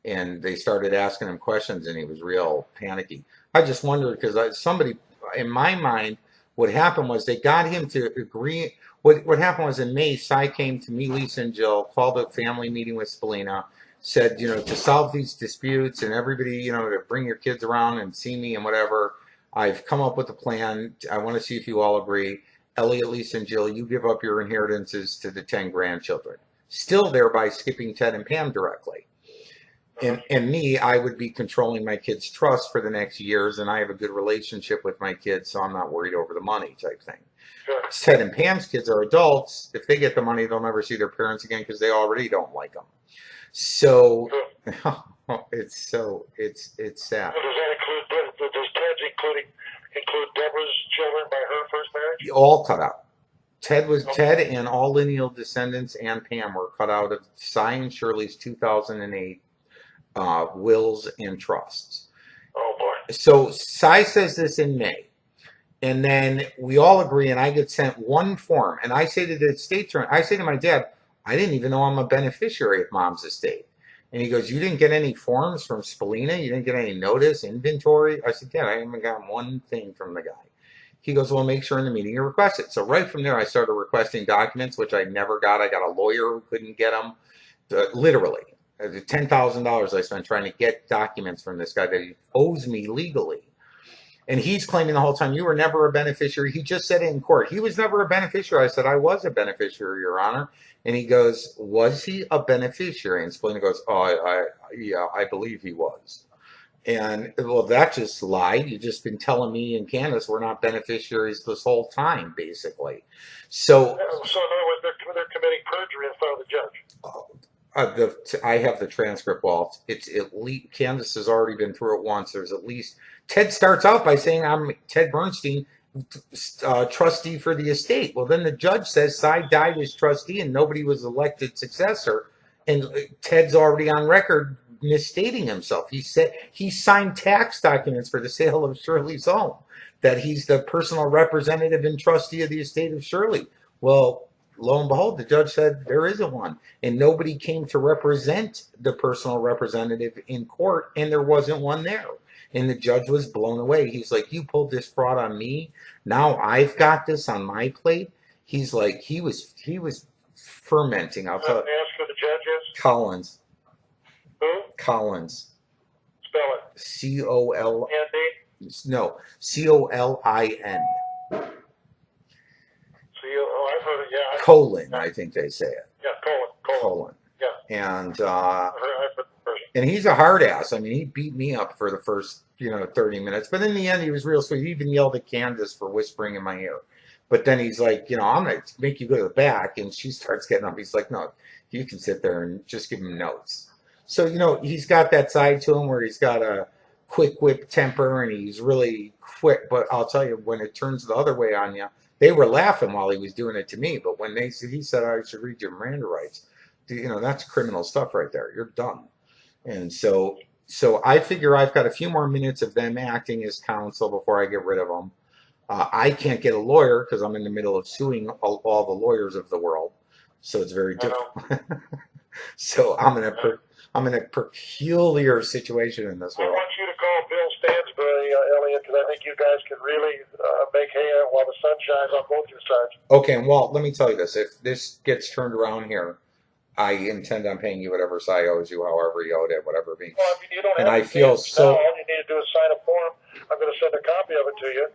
And they started asking him questions, and he was real panicky. I just wondered, because somebody, in my mind, What happened was they got him to agree. What happened was in May, Cy came to me, Lisa, and Jill, called a family meeting with Spalina, said, to solve these disputes and everybody, to bring your kids around and see me and whatever. I've come up with a plan. I want to see if you all agree. Eliot, Lisa, and Jill, you give up your inheritances to the 10 grandchildren. Still thereby skipping Ted and Pam directly. And me, I would be controlling my kids' trust for the next years, and I have a good relationship with my kids, so I'm not worried over the money type thing. Sure. Ted and Pam's kids are adults. If they get the money, they'll never see their parents again because they already don't like them. So it's sad. So does that include, does Ted's include Deborah's children by her first marriage? All cut out. Ted and all lineal descendants and Pam were cut out of Cy and Shirley's 2008 wills and trusts. Oh boy. So Cy says this in May, and then we all agree, and I get sent one form, and I say to the estate attorney, I say to my dad, I didn't even know I'm a beneficiary of Mom's estate. And he goes, you didn't get any forms from Spalina? You didn't get any notice, inventory? I said, Dad, I haven't got one thing from the guy. He goes, well, make sure in the meeting you request it. So right from there, I started requesting documents, which I never got. I got a lawyer who couldn't get them. Literally, $10,000 I spent trying to get documents from this guy that he owes me legally. And he's claiming the whole time, you were never a beneficiary. He just said it in court. He was never a beneficiary. I said, I was a beneficiary, Your Honor. And he goes, was he a beneficiary? And Spalina goes, yeah, I believe he was. And, well, that just lied. You've just been telling me and Candice we're not beneficiaries this whole time, basically. So in other words, they're committing perjury in front of the judge. I have the transcript. Well, it's at least Candice has already been through it once. There's at least Ted starts out by saying I'm Ted Bernstein, trustee for the estate. Well, then the judge says Cy died as trustee and nobody was elected successor, and Ted's already on record misstating himself. He said he signed tax documents for the sale of Shirley's home, that he's the personal representative and trustee of the estate of Shirley. Well, lo and behold, the judge said there isn't one, and nobody came to represent the personal representative in court, and there wasn't one there. And the judge was blown away. He's like, you pulled this fraud on me. Now I've got this on my plate. He's like, he was fermenting. I'll tell you. Ask who the judge is. Collins. Who? Collins. Spell it. C-O-L. Andy? No, C-O-L-I-N. I've heard it, yeah. Colon, I think they say it. Yeah, colon. Yeah. And I've heard the version. and he's a hard ass. I mean, he beat me up for the first 30 minutes, but in the end, he was real sweet. He even yelled at Candice for whispering in my ear. But then he's like, I'm going to make you go to the back. And she starts getting up. He's like, no, you can sit there and just give him notes. So, he's got that side to him where he's got a quick whip temper and he's really quick. But I'll tell you, when it turns the other way on you, they were laughing while he was doing it to me. But when he said, I should read your Miranda rights, that's criminal stuff right there. You're done. And so I figure I've got a few more minutes of them acting as counsel before I get rid of them. I can't get a lawyer because I'm in the middle of suing all the lawyers of the world. So it's very difficult. So I'm in a peculiar situation in this I world. want you to call Bill Stansbury, Eliot, because I think you guys could really make hay while the sun shines on both your sides. Okay, and Walt, let me tell you this. If this gets turned around here, I intend on paying you whatever Cy owes you, however you owed it, whatever it means. Well, I mean, you don't And have I to feel pay it so. now. All you need to do is sign a form. I'm going to send a copy of it to you.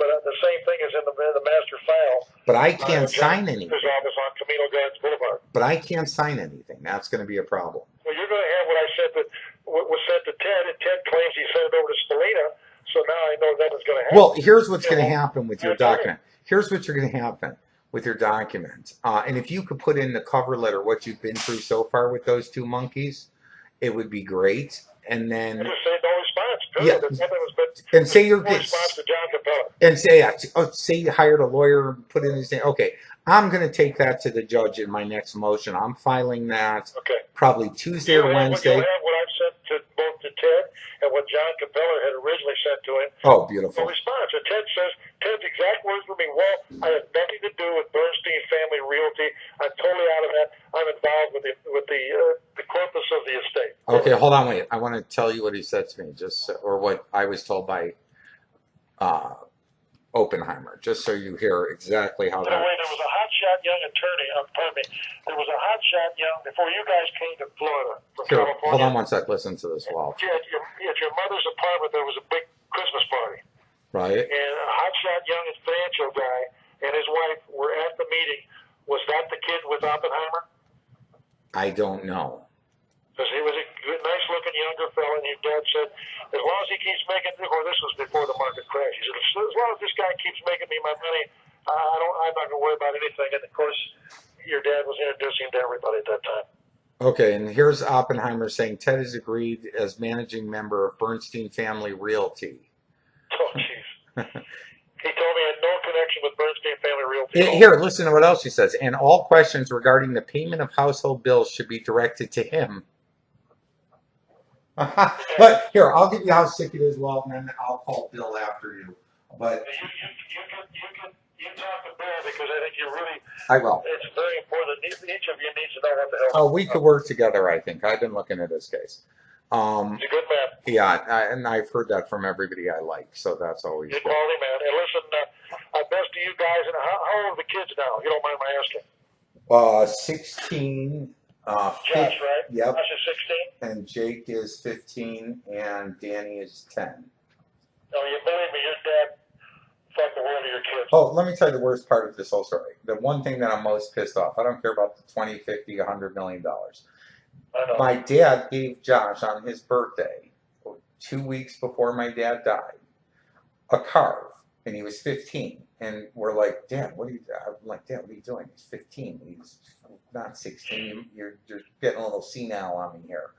But the same thing is in the master file. But I can't sign anything. His office on Camino Gardens Boulevard. But I can't sign anything. That's going to be a problem. Well, you're going to have what I said that was sent to Ted, and Ted claims he sent it over to Spalina. So now I know that is going to happen. Well, here's what's going to happen with your document. Here's what's going to happen with your document. And if you could put in the cover letter what you've been through so far with those two monkeys, it would be great. And then. I just say no response. Good. Yeah. And say you're no response to John Capella. And say you hired a lawyer and put in his name. Okay, I'm going to take that to the judge in my next motion. I'm filing that probably Tuesday or Wednesday. You'll have what I've sent to both to Ted and what John Capella had originally sent to him. Oh, beautiful. No response. And Ted says, Ted's exact words for me, well, I have nothing to do with Bernstein Family Realty. I'm totally out of that. I'm involved with the corpus of the estate. Okay, hold on, wait. I want to tell you what he said to me, or what I was told by Oppenheimer, just so you hear exactly how By the that. way, there was a hotshot young attorney, pardon me, there was a hotshot young, before you guys came to Florida from Here, California. hold on one sec. Listen to this, Walt. At your mother's apartment, there was a big Christmas party. Right? And a hotshot young financial guy and his wife were at the meeting. Was that the kid with Oppenheimer? I don't know. Because he was a good, nice-looking younger fella, and your dad said, as long as he keeps making, or this was before the market crash, he said, as long as this guy keeps making me my money, I'm not going to worry about anything. And, of course, your dad was introducing him to everybody at that time. Okay, and here's Oppenheimer saying Ted has agreed as managing member of Bernstein Family Realty. Oh, jeez. He told me he had no connection with Bernstein Family Realty. Here, listen to what else he says. And all questions regarding the payment of household bills should be directed to him. But here, I'll give you how sick it is, Walt, and then I'll call Bill after you. But you talk to Bill because I think you really. I will. It's very important. Each of you needs to know what the hell. Oh, we could work together. I think I've been looking at this case. He's a good man. Yeah, and I've heard that from everybody I like, so that's always Good good. quality man. And listen, best to you guys. And how old are the kids now? If you don't mind my asking. 16. Josh, right? Yep. Josh is 16. And Jake is 15, and Danny is 10. No, you believe me, your dad fucked the world of your kids. Oh, let me tell you the worst part of this whole story. The one thing that I'm most pissed off. I don't care about the 20, 50, $100 million. I know. My dad gave Josh on his birthday, 2 weeks before my dad died, a carve, and he was 15. And we're like, Dad, what are you? I'm like, Dad, what are you doing? He's 15. He's not 16. You're getting a little senile on me here.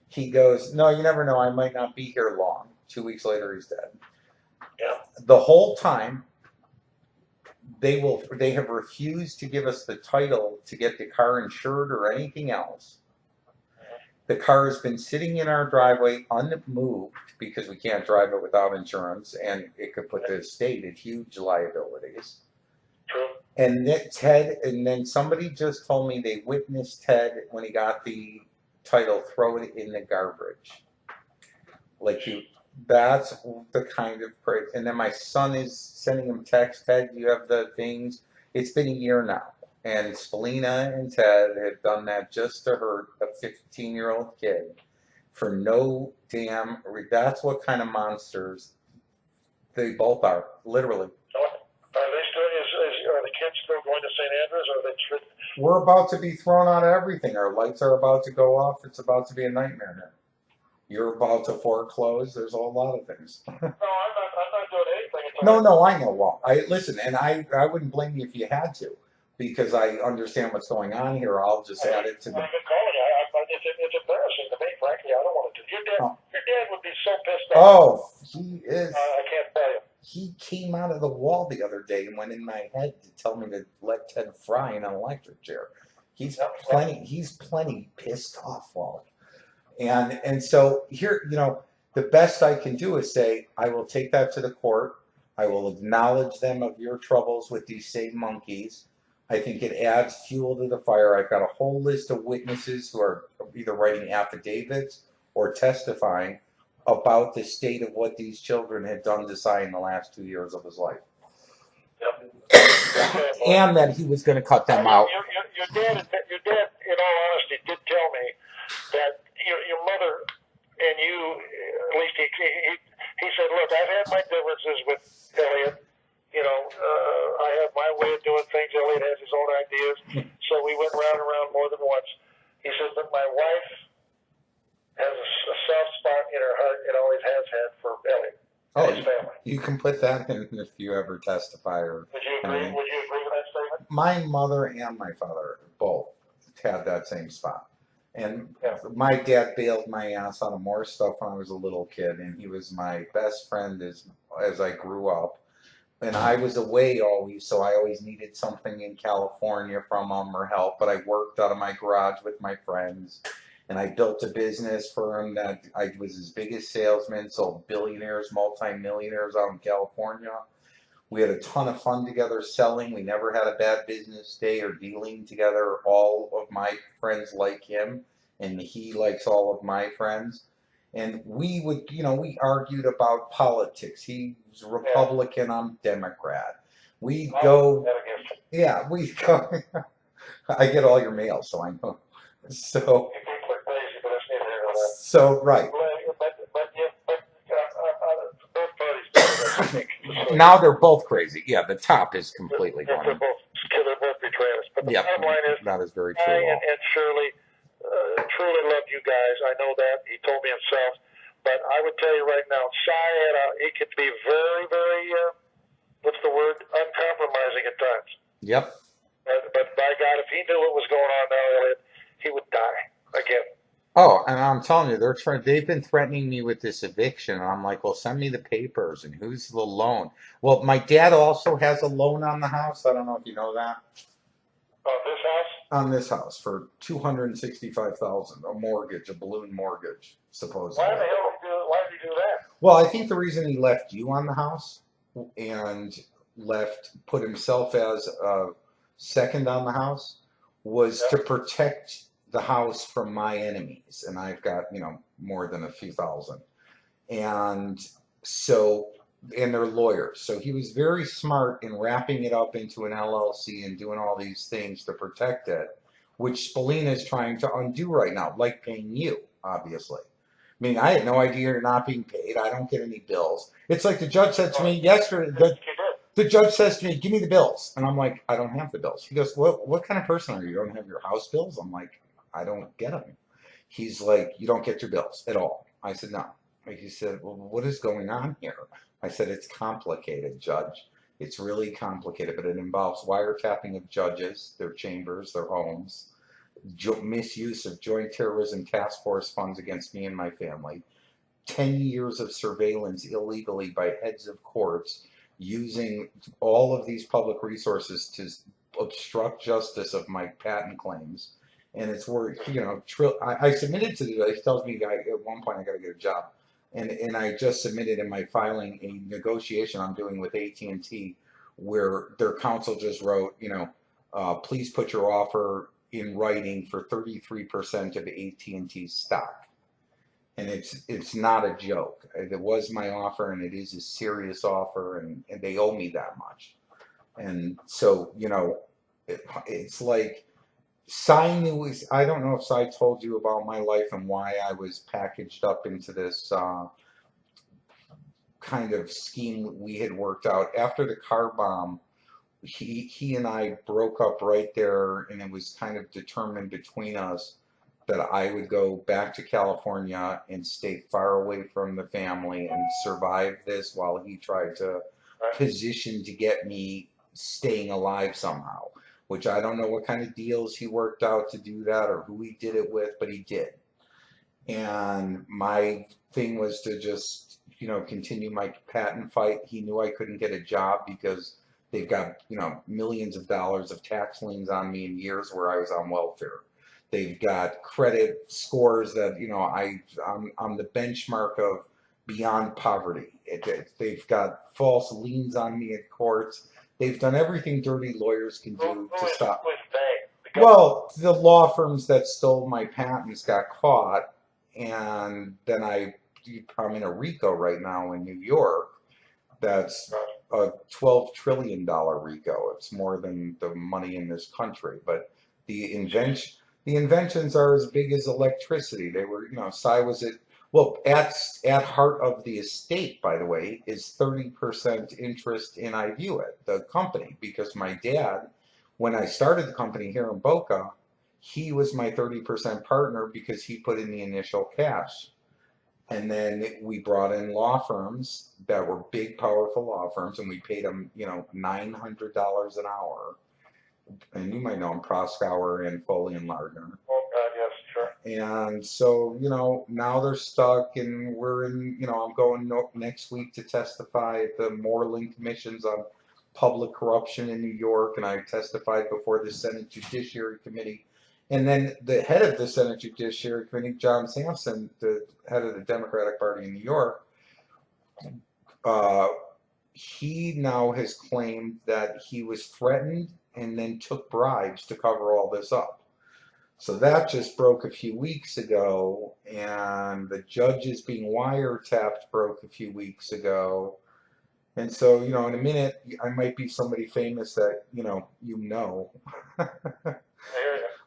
He goes, no, you never know. I might not be here long. 2 weeks later, he's dead. Yeah. The whole time, they have refused to give us the title to get the car insured or anything else. The car has been sitting in our driveway unmoved because we can't drive it without insurance, and it could put the estate at huge liabilities. True. And then somebody just told me they witnessed Ted when he got the title throw it in the garbage. That's the kind of praise. And then my son is sending him text, Ted, do you have the things? It's been a year now. And Spalina and Ted have done that just to hurt a 15-year-old kid for no damn. That's what kind of monsters they both are, literally. Are they still? Are the kids still going to St. Andrews? Or are they? We're about to be thrown out of everything. Our lights are about to go off. It's about to be a nightmare here. You're about to foreclose. There's a lot of things. No, I'm not doing anything. No, I know. Well, listen, and I wouldn't blame you if you had to. Because I understand what's going on here, I'll just add it to the. I've been calling you. It's embarrassing to me, frankly. I don't want to do. Your dad would be so pissed off. Oh, he is. I can't tell you. He came out of the wall the other day and went in my head to tell me to let Ted fry in an electric chair. He's plenty pissed off, Walt. And so here, the best I can do is say, I will take that to the court. I will acknowledge them of your troubles with these same monkeys. I think it adds fuel to the fire. I've got a whole list of witnesses who are either writing affidavits or testifying about the state of what these children had done to Cy in the last 2 years of his life. Yep. And that he was going to cut them out. Your dad, in all honesty, did tell me that your mother and you, at least he said, look, I've had my differences with Eliot. I have my way of doing things. Eliot has his own ideas. So we went round and round more than once. He says, but my wife has a soft spot in her heart and always has had for Eliot and his family. You can put that in if you ever testify. Would you agree with that statement? My mother and my father both had that same spot. And my dad bailed my ass on more stuff when I was a little kid, and he was my best friend as I grew up. And I was away always, so I always needed something in California from him or help. But I worked out of my garage with my friends, and I built a business for him that I was his biggest salesman, sold billionaires, multimillionaires out in California. We had a ton of fun together selling. We never had a bad business day or dealing together. All of my friends like him, and he likes all of my friends. And we would, we argued about politics. He's Republican, I'm Democrat. We'd go, yeah, we'd go. I get all your mail, so I know. So, People are crazy, but that's neither here nor there. so right. Both parties do that, I think. So Now they're both crazy. Yeah, the top is completely they're going. both betraying us. But the Yep, bottom line is, that is very I true. and Shirley truly love you guys. I know that. He told me himself. But I would tell you right now, Cy, he could be very, very, what's the word, uncompromising at times. Yep. But by God, if he knew what was going on now, Eliot, he would die again. Oh, and I'm telling you, they've been threatening me with this eviction. And I'm like, well, send me the papers and who's the loan? Well, my dad also has a loan on the house. I don't know if you know that. On this house? On this house for $265,000, a mortgage, a balloon mortgage, supposedly. Why the hell did he do that? Well, I think the reason he left you on the house and put himself as a second on the house was to protect the house from my enemies. And I've got, more than a few thousand. And so, and they're lawyers. So he was very smart in wrapping it up into an LLC and doing all these things to protect it, which Spalina is trying to undo right now, like paying you, obviously. I mean, I had no idea you're not being paid. I don't get any bills. It's like the judge said to me yesterday, the judge says to me, give me the bills. And I'm like, I don't have the bills. He goes, what kind of person are you? You don't have your house bills? I'm like, I don't get them. He's like, you don't get your bills at all. I said, no. He said, well, what is going on here? I said, it's complicated, Judge. It's really complicated, but it involves wiretapping of judges, their chambers, their homes, misuse of joint terrorism task force funds against me and my family, 10 years of surveillance illegally by heads of courts using all of these public resources to obstruct justice of my patent claims. And it's worth, I submitted to the, he tells me at one point I got to get a job. And I just submitted in my filing a negotiation I'm doing with AT&T where their counsel just wrote, please put your offer in writing for 33% of AT&T's stock. And it's not a joke. It was my offer, and it is a serious offer, and they owe me that much. And so, it's like Cy knew. I don't know if Cy told you about my life and why I was packaged up into this kind of scheme we had worked out after the car bomb. He and I broke up right there, and it was kind of determined between us that I would go back to California and stay far away from the family and survive this while he tried to position to get me staying alive somehow, which I don't know what kind of deals he worked out to do that or who he did it with, but he did. And my thing was to just, continue my patent fight. He knew I couldn't get a job because they've got, millions of dollars of tax liens on me in years where I was on welfare. They've got credit scores that, I'm the benchmark of beyond poverty. They've got false liens on me at courts. They've done everything dirty lawyers can do to stop. Well, the law firms that stole my patents got caught, and then I'm in a RICO right now in New York. That's a $12 trillion RICO. It's more than the money in this country, but the inventions are as big as electricity. They were, Cy was at heart of the estate, by the way, is 30% interest in IViewIt, the company, because my dad, when I started the company here in Boca, he was my 30% partner because he put in the initial cash. And then we brought in law firms that were big, powerful law firms, and we paid them, $900 an hour. And you might know them, Proskauer and Foley and Lardner. Oh, God, yes, sure. And so, now they're stuck, and we're in, I'm going next week to testify at the Moreland Commissions on public corruption in New York, and I testified before the Senate Judiciary Committee. And then the head of the Senate Judiciary Committee, John Sampson, the head of the Democratic Party in New York, he now has claimed that he was threatened and then took bribes to cover all this up. So that just broke a few weeks ago, and the judges being wiretapped broke a few weeks ago. And so, in a minute, I might be somebody famous that, I hear you.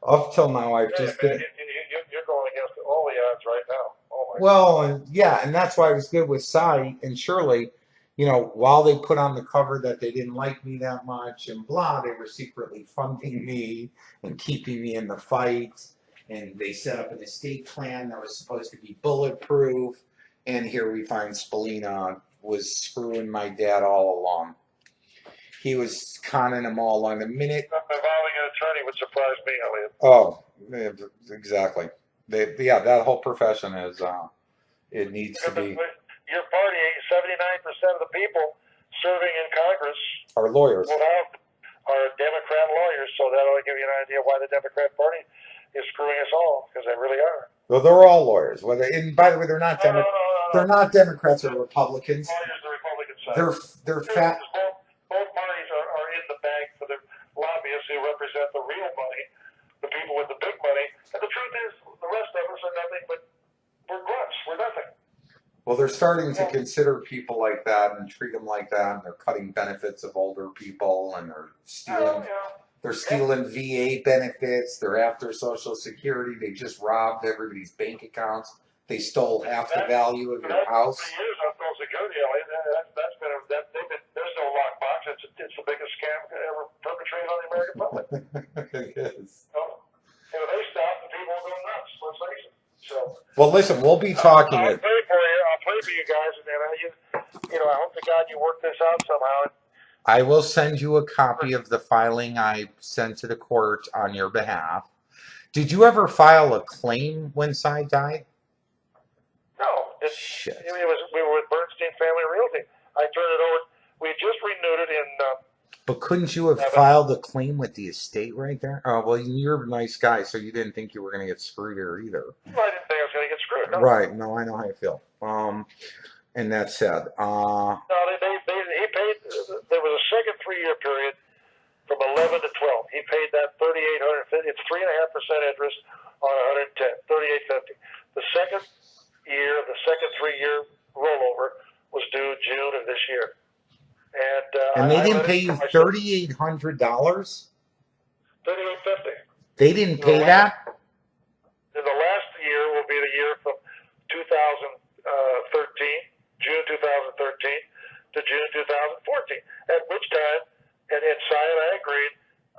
Up till now, I've Hey, just man, been, you're going against all the odds right now. Oh, my God. well, and yeah, and that's why I was good with Cy and Shirley. While they put on the cover that they didn't like me that much and blah, they were secretly funding me and keeping me in the fight. And they set up an estate plan that was supposed to be bulletproof. And here we find Spalina was screwing my dad all along. He was conning them all on the minute. Involving an attorney would surprise me, Eliot. Oh, exactly. That whole profession is, it needs to Because be. your party, 79% of the people serving in Congress Our lawyers. are Democrat lawyers, so that ought to give you an idea why the Democrat Party is screwing us all, because they really are. Well, they're all lawyers. And by the way, they're not No. they're not Democrats or Republicans. Lawyers, the Republican side. They're fat. Both parties are in the bag for the lobbyists who represent the real money, the people with the big money. And the truth is, the rest of us are nothing but we're grunts. We're nothing. Well, they're starting to consider people like that and treat them like that, and they're cutting benefits of older people, and they're stealing. They're stealing VA benefits. They're after Social Security. They just robbed everybody's bank accounts. They stole half the value of your house. For years on Social Security, there's no lockbox. It's the biggest scam ever perpetrated on the American public. It is. So, they stop, the people will go nuts. Let's face it. So. Well, listen, we'll be talking. I'll pray for you. I'll pray for you guys, and then I hope to God you work this out somehow. I will send you a copy of the filing I sent to the court on your behalf. Did you ever file a claim when Cy died? No. Shit. We were with Bernstein Family Realty. I turned it over. We just renewed it in. But couldn't you have filed a claim with the estate right there? Oh, well, you're a nice guy, so you didn't think you were going to get screwed here either. Well, I didn't think I was going to get screwed. No. Right. No, I know how you feel. And that's sad. No, he paid. There was a second 3-year period from 11 to 12. He paid that $3,850. It's 3.5% interest on 110, $3,850. The second year, the second 3-year rollover was due June of this year. And they didn't pay you $3,800? $3,850. They didn't pay that? And the last year will be the year from 2013, June 2013 to June 2014. At which time, and Cy and I agreed.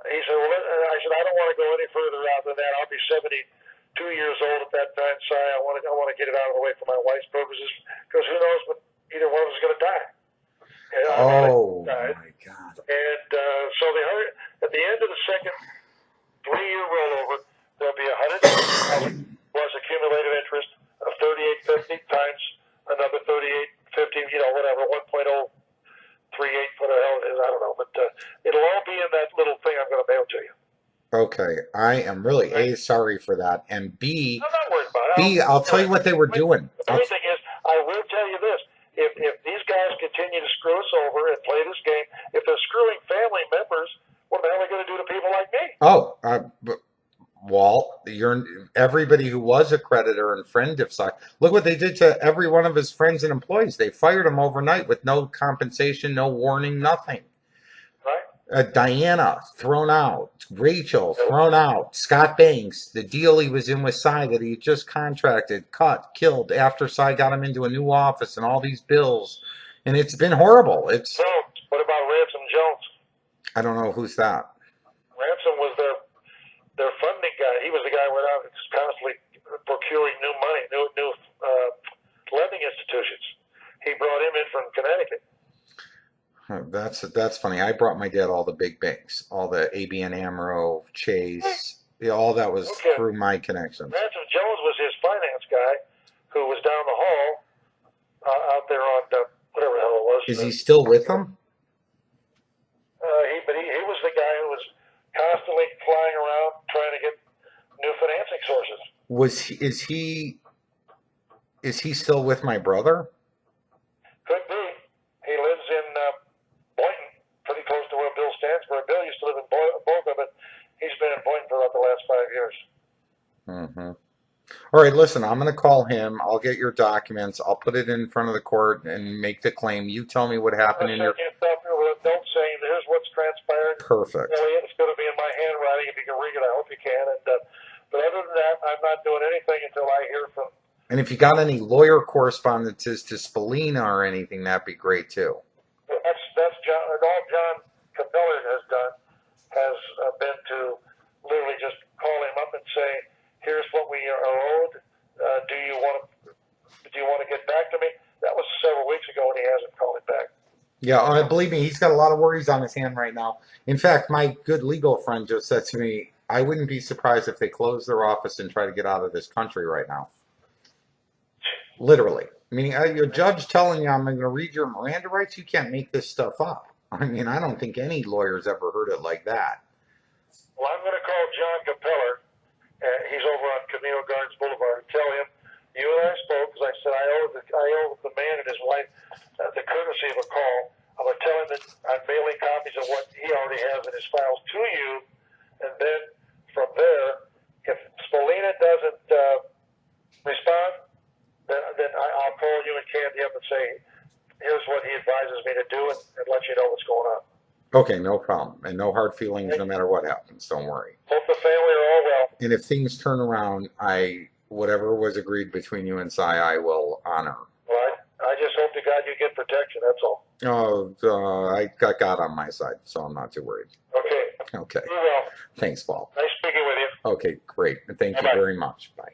He said, "Well," I said, "I don't want to go any further out than that. I'll be 72 years old at that time, Cy. I want to get it out of the way for my wife's purposes, because who knows, but either one of us is going to die." And my God! And so at the end of the second 3-year rollover, there'll be $100,000 plus accumulated interest of $3,850 times another $3,850. Whatever 1.038, whatever the hell it is, I don't know, but it'll all be in that little thing I'm going to mail to you. Okay, I am really A, sorry for that, and B, I'm not worried about it. I'll tell you what they were doing. The main thing is, I will tell you this: if these guys continue to screw us over and play this game, if they're screwing family members, what the hell are they going to do to people like me? Oh, Walt, everybody who was a creditor and friend of Cy. Look what they did to every one of his friends and employees. They fired him overnight with no compensation, no warning, nothing. Right? Diana thrown out, Rachel thrown out, Scott Banks, the deal he was in with Cy that he just contracted, cut, killed after Cy got him into a new office and all these bills, and it's been horrible. So, what about Ransom Jones? I don't know who's that. Ransom was their funding guy. He was the guy who went out and constantly procuring new money, new lending institutions. He brought him in from Connecticut. That's funny. I brought my dad all the big banks, all the ABN AMRO, Chase, all that was through my connections. Ransom Jones was his finance guy, who was down the hall out there on whatever the hell it was. Is he still with them? He was the guy who was constantly flying around trying to get new financing sources. Is he still with my brother? Could be. He lives in Boynton, pretty close to where Bill stands for. Bill used to live in Boca, but he's been in Boynton for about the last 5 years. Mm-hmm. All right, listen, I'm going to call him. I'll get your documents. I'll put it in front of the court and make the claim. You tell me what I'm happened going in to your... send you a copy with a note saying here's what's transpired. Perfect. Eliot, it's going to be in my handwriting. If you can read it, I hope you can. And but other than that, I'm not doing anything until I hear from. And if you got any lawyer correspondences to Spalina or anything, that'd be great too. That's John. And all John Capeller has done has been to literally just call him up and say, "Here's what we are owed. Do you want to get back to me?" That was several weeks ago, and he hasn't called me back. Yeah, believe me, he's got a lot of worries on his hand right now. In fact, my good legal friend just said to me, I wouldn't be surprised if they close their office and try to get out of this country right now. Literally. Meaning, your judge telling you I'm going to read your Miranda rights, you can't make this stuff up. I mean, I don't think any lawyer's ever heard it like that. Well, I'm going to call John Capeller. He's over on Camino Gardens Boulevard, and tell him you and I spoke, because I said I owe the man and his wife the courtesy of a call. I'm going to tell him that I'm mailing copies of what he already has in his files to you, and then from there, if Spalina doesn't respond, then I'll call you and Candy up and say, here's what he advises me to do, and let you know what's going on. Okay, no problem. And no hard feelings no matter what happens. Don't worry. Hope the family are all well. And if things turn around, whatever was agreed between you and Cy, I will honor. Well, I just hope to God you get protection, that's all. Oh, I got God on my side, so I'm not too worried. Okay. Okay. You well. Thanks, Paul. Nice speaking with you. Okay, great. Thank you Bye-bye. very much. Bye.